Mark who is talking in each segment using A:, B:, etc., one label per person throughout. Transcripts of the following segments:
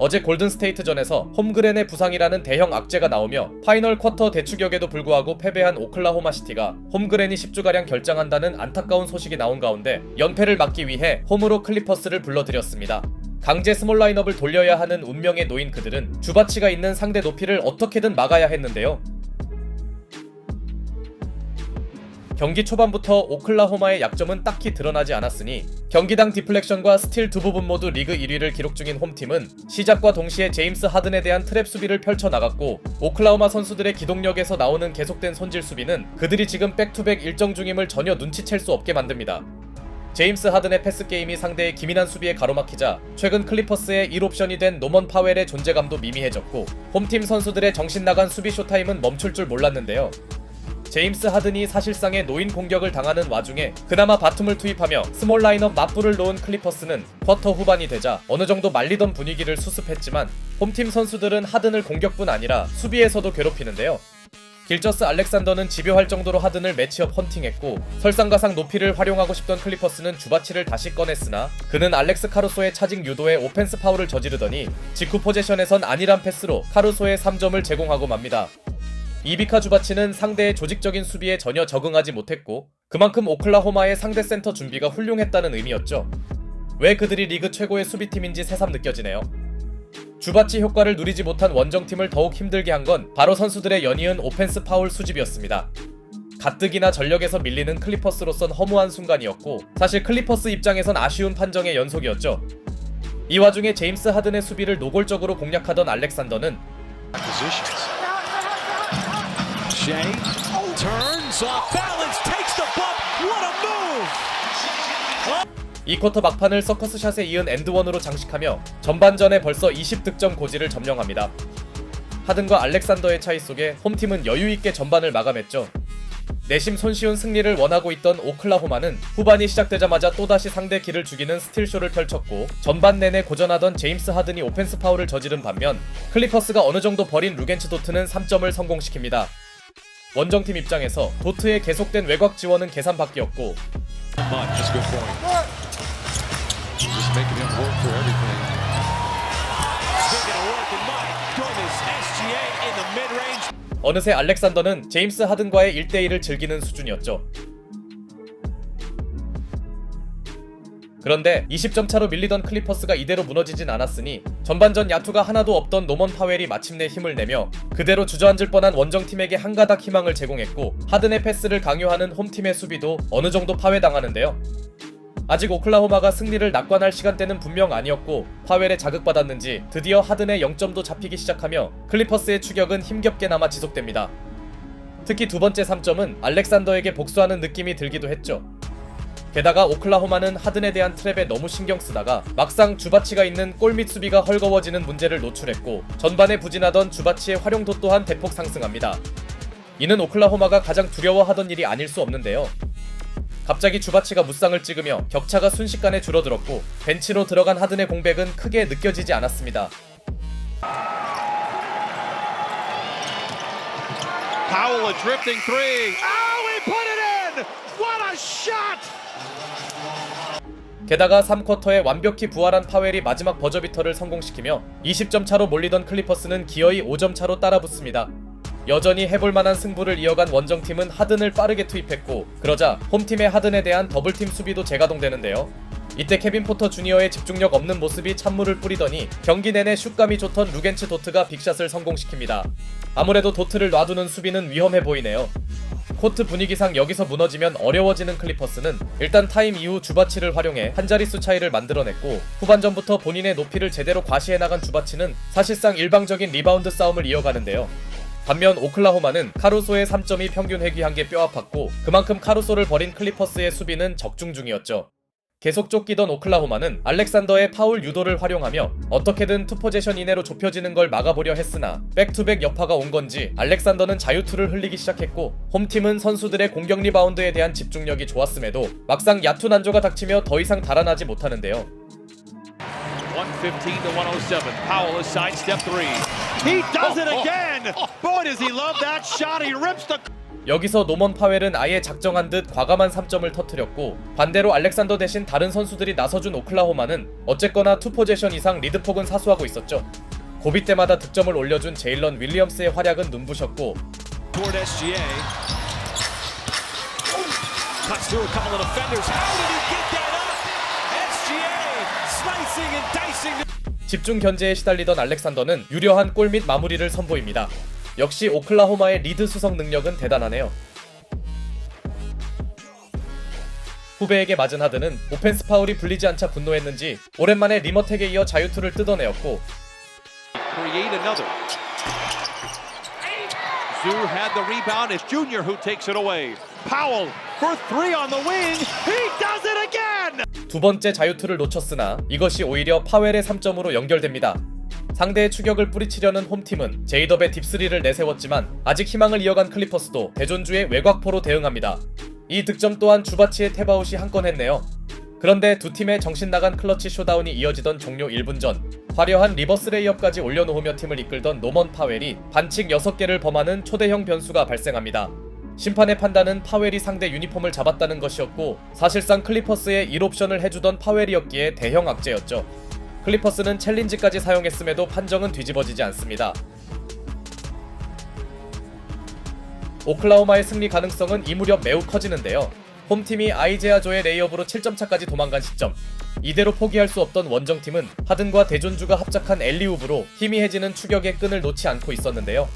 A: 어제 골든스테이트전에서 홈그랜의 부상이라는 대형 악재가 나오며 파이널 쿼터 대추격에도 불구하고 패배한 오클라호마 시티가 홈그랜이 10주가량 결장한다는 안타까운 소식이 나온 가운데 연패를 막기 위해 홈으로 클리퍼스를 불러들였습니다. 강제 스몰 라인업을 돌려야 하는 운명에 놓인 그들은 주바치가 있는 상대 높이를 어떻게든 막아야 했는데요. 경기 초반부터 오클라호마의 약점은 딱히 드러나지 않았으니 경기당 디플렉션과 스틸 두 부분 모두 리그 1위를 기록 중인 홈팀은 시작과 동시에 제임스 하든에 대한 트랩 수비를 펼쳐나갔고, 오클라호마 선수들의 기동력에서 나오는 계속된 손질 수비는 그들이 지금 백투백 일정 중임을 전혀 눈치챌 수 없게 만듭니다. 제임스 하든의 패스 게임이 상대의 기민한 수비에 가로막히자 최근 클리퍼스의 1옵션이 된 노먼 파웰의 존재감도 미미해졌고, 홈팀 선수들의 정신나간 수비 쇼타임은 멈출 줄 몰랐는데요. 제임스 하든이 사실상의 노인 공격을 당하는 와중에 그나마 바툼을 투입하며 스몰 라인업 맞불을 놓은 클리퍼스는 쿼터 후반이 되자 어느 정도 말리던 분위기를 수습했지만, 홈팀 선수들은 하든을 공격뿐 아니라 수비에서도 괴롭히는데요. 길저스 알렉산더는 집요할 정도로 하든을 매치업 헌팅했고, 설상가상 높이를 활용하고 싶던 클리퍼스는 주바치를 다시 꺼냈으나 그는 알렉스 카루소의 차징 유도에 오펜스 파울을 저지르더니 직후 포제션에선 안일한 패스로 카루소의 3점을 제공하고 맙니다. 이비카 주바치는 상대의 조직적인 수비에 전혀 적응하지 못했고, 그만큼 오클라호마의 상대 센터 준비가 훌륭했다는 의미였죠. 왜 그들이 리그 최고의 수비팀인지 새삼 느껴지네요. 주바치 효과를 누리지 못한 원정팀을 더욱 힘들게 한 건 바로 선수들의 연이은 오펜스 파울 수집이었습니다. 가뜩이나 전력에서 밀리는 클리퍼스로선 허무한 순간이었고, 사실 클리퍼스 입장에선 아쉬운 판정의 연속이었죠. 이 와중에 제임스 하든의 수비를 노골적으로 공략하던 알렉산더는
B: Shea turns off balance, takes the bump. What a move!
A: 이 쿼터 막판을 서커스샷에 이은 엔드원으로 장식하며 전반전에 벌써 20득점 고지를 점령합니다. 하든과 알렉산더의 차이 속에 홈팀은 여유있게 전반을 마감했죠. 내심 손쉬운 승리를 원하고 있던 오클라호마는 후반이 시작되자마자 또다시 상대 길을 죽이는 스틸쇼를 펼쳤고, 전반 내내 고전하던 제임스 하든이 오펜스 파울을 저지른 반면 클리퍼스가 어느 정도 버린 루겐츠 도트는 3점을 성공시킵니다. 원정팀 입장에서 도트의 계속된 외곽 지원은 계산 밖이었고, 어느새 알렉산더는 제임스 하든과의 1대1을 즐기는 수준이었죠. 그런데 20점 차로 밀리던 클리퍼스가 이대로 무너지진 않았으니 전반전 야투가 하나도 없던 노먼 파웰이 마침내 힘을 내며 그대로 주저앉을 뻔한 원정팀에게 한가닥 희망을 제공했고, 하든의 패스를 강요하는 홈팀의 수비도 어느 정도 파괴당하는데요. 아직 오클라호마가 승리를 낙관할 시간대는 분명 아니었고, 파웰에 자극받았는지 드디어 하든의 0점도 잡히기 시작하며 클리퍼스의 추격은 힘겹게 남아 지속됩니다. 특히 두 번째 3점은 알렉산더에게 복수하는 느낌이 들기도 했죠. 게다가 오클라호마는 하든에 대한 트랩에 너무 신경 쓰다가 막상 주바치가 있는 골밑 수비가 헐거워지는 문제를 노출했고, 전반에 부진하던 주바치의 활용도 또한 대폭 상승합니다. 이는 오클라호마가 가장 두려워하던 일이 아닐 수 없는데요. 갑자기 주바치가 무쌍을 찍으며 격차가 순식간에 줄어들었고, 벤치로 들어간 하든의 공백은 크게 느껴지지 않았습니다.
B: Powell a drifting three. Oh, he put it in! What a shot!
A: 게다가 3쿼터에 완벽히 부활한 파웰이 마지막 버저비터를 성공시키며 20점 차로 몰리던 클리퍼스는 기어이 5점 차로 따라붙습니다. 여전히 해볼만한 승부를 이어간 원정팀은 하든을 빠르게 투입했고, 그러자 홈팀의 하든에 대한 더블팀 수비도 재가동되는데요. 이때 케빈 포터 주니어의 집중력 없는 모습이 찬물을 뿌리더니 경기 내내 슛감이 좋던 루겐츠 도트가 빅샷을 성공시킵니다. 아무래도 도트를 놔두는 수비는 위험해 보이네요. 코트 분위기상 여기서 무너지면 어려워지는 클리퍼스는 일단 타임 이후 주바치를 활용해 한 자릿수 차이를 만들어냈고, 후반전부터 본인의 높이를 제대로 과시해 나간 주바치는 사실상 일방적인 리바운드 싸움을 이어가는데요. 반면 오클라호마는 카루소의 3점이 평균 회귀한 게 뼈아팠고, 그만큼 카루소를 버린 클리퍼스의 수비는 적중 중이었죠. 계속 쫓기던 오클라호마는 알렉산더의 파울 유도를 활용하며 어떻게든 투포제션 이내로 좁혀지는 걸 막아보려 했으나 백투백 여파가 온 건지 알렉산더는 자유투를 흘리기 시작했고, 홈팀은 선수들의 공격 리바운드에 대한 집중력이 좋았음에도 막상 야투 난조가 닥치며 더 이상 달아나지 못하는데요.
B: 115-107. Powell a sidestep three. He does it again. Boy, does he love that shot. He rips the
A: 여기서 노먼 파웰은 아예 작정한 듯 과감한 3점을 터뜨렸고, 반대로 알렉산더 대신 다른 선수들이 나서준 오클라호마는 어쨌거나 2포제션 이상 리드폭은 사수하고 있었죠. 고비 때마다 득점을 올려준 제일런 윌리엄스의 활약은 눈부셨고,
B: Toward SGA. Cuts through a couple of defenders. How did he get that up? SGA slicing and dicing.
A: 집중 견제에 시달리던 알렉산더는 유려한 골 및 마무리를 선보입니다. 역시 오클라호마의 리드 수성 능력은 대단하네요. 후배에게 맞은 하드는 오펜스 파울이 불리지 않자 분노했는지 오랜만에 리머텍에 이어 자유투를 뜯어내었고,
B: Create another. Zoo had the rebound. It's Junior who takes it away. Powell for three on the wing. He does it again.
A: 두 번째 자유투를 놓쳤으나 이것이 오히려 파웰의 3점으로 연결됩니다. 상대의 추격을 뿌리치려는 홈팀은 제이덥의 딥3를 내세웠지만 아직 희망을 이어간 클리퍼스도 대존주의 외곽포로 대응합니다. 이 득점 또한 주바치의 탭아웃이 한 건 했네요. 그런데 두 팀의 정신나간 클러치 쇼다운이 이어지던 종료 1분 전, 화려한 리버스 레이업까지 올려놓으며 팀을 이끌던 노먼 파웰이 반칙 6개를 범하는 초대형 변수가 발생합니다. 심판의 판단은 파웰이 상대 유니폼을 잡았다는 것이었고, 사실상 클리퍼스의 1옵션을 해주던 파웰이었기에 대형 악재였죠. 클리퍼스는 챌린지까지 사용했음에도 판정은 뒤집어지지 않습니다. 오클라호마의 승리 가능성은 이 무렵 매우 커지는데요. 홈팀이 아이제아 조의 레이업으로 7점 차까지 도망간 시점, 이대로 포기할 수 없던 원정팀은 하든과 대존주가 합작한 엘리웁으로 희미해지는 추격의 끈을 놓지 않고 있었는데요.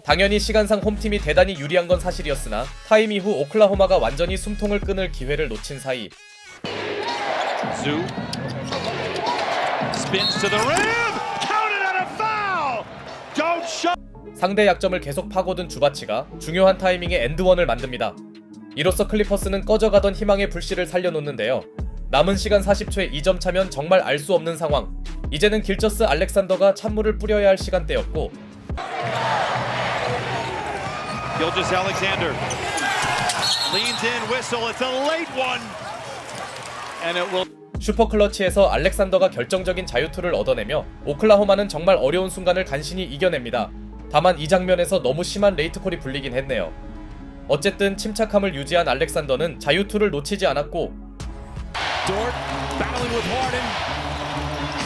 A: 당연히 시간상 홈팀이 대단히 유리한 건 사실이었으나 타임 이후 오클라호마가 완전히 숨통을 끊을 기회를 놓친 사이,
B: Zoo spins to the rim. Counted on a foul. Don't show.
A: 상대 약점을 계속 파고든 주바치가 중요한 타이밍에 엔드원을 만듭니다. 이로써 클리퍼스는 꺼져가던 희망의 불씨를 살려놓는데요. 남은 시간 40초에 2점 차면 정말 알 수 없는 상황. 이제는 길저스 알렉산더가 찬물을 뿌려야 할 시간대였고,
B: Gilgeous Alexander leans in, whistle. It's a late one, and it will.
A: 슈퍼클러치에서 알렉산더가 결정적인 자유투를 얻어내며 오클라호마는 정말 어려운 순간을 간신히 이겨냅니다. 다만 이 장면에서 너무 심한 레이트콜이 불리긴 했네요. 어쨌든 침착함을 유지한 알렉산더는 자유투를 놓치지 않았고,
B: Dort battling with Harden.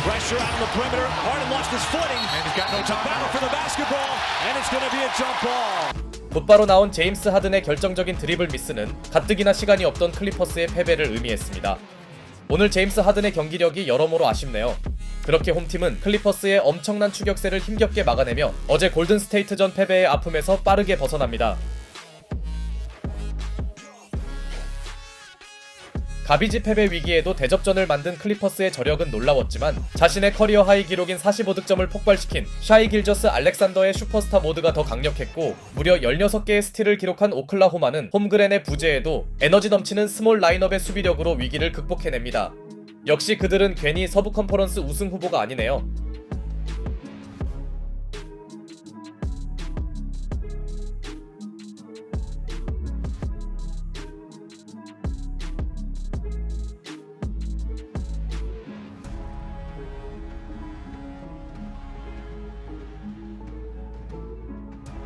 B: Pressure out on the perimeter. Harden lost his footing. And he's got no time. Battle for the basketball, and it's going to be a jump ball.
A: 곧바로 나온 제임스 하든의 결정적인 드리블 미스는 가뜩이나 시간이 없던 클리퍼스의 패배를 의미했습니다. 오늘 제임스 하든의 경기력이 여러모로 아쉽네요. 그렇게 홈팀은 클리퍼스의 엄청난 추격세를 힘겹게 막아내며 어제 골든스테이트전 패배의 아픔에서 빠르게 벗어납니다. 가비지 패배 위기에도 대접전을 만든 클리퍼스의 저력은 놀라웠지만 자신의 커리어 하이 기록인 45득점을 폭발시킨 샤이 길저스 알렉산더의 슈퍼스타 모드가 더 강력했고, 무려 16개의 스틸을 기록한 오클라호마는 홈그랜의 부재에도 에너지 넘치는 스몰 라인업의 수비력으로 위기를 극복해냅니다. 역시 그들은 괜히 서부 컨퍼런스 우승 후보가 아니네요.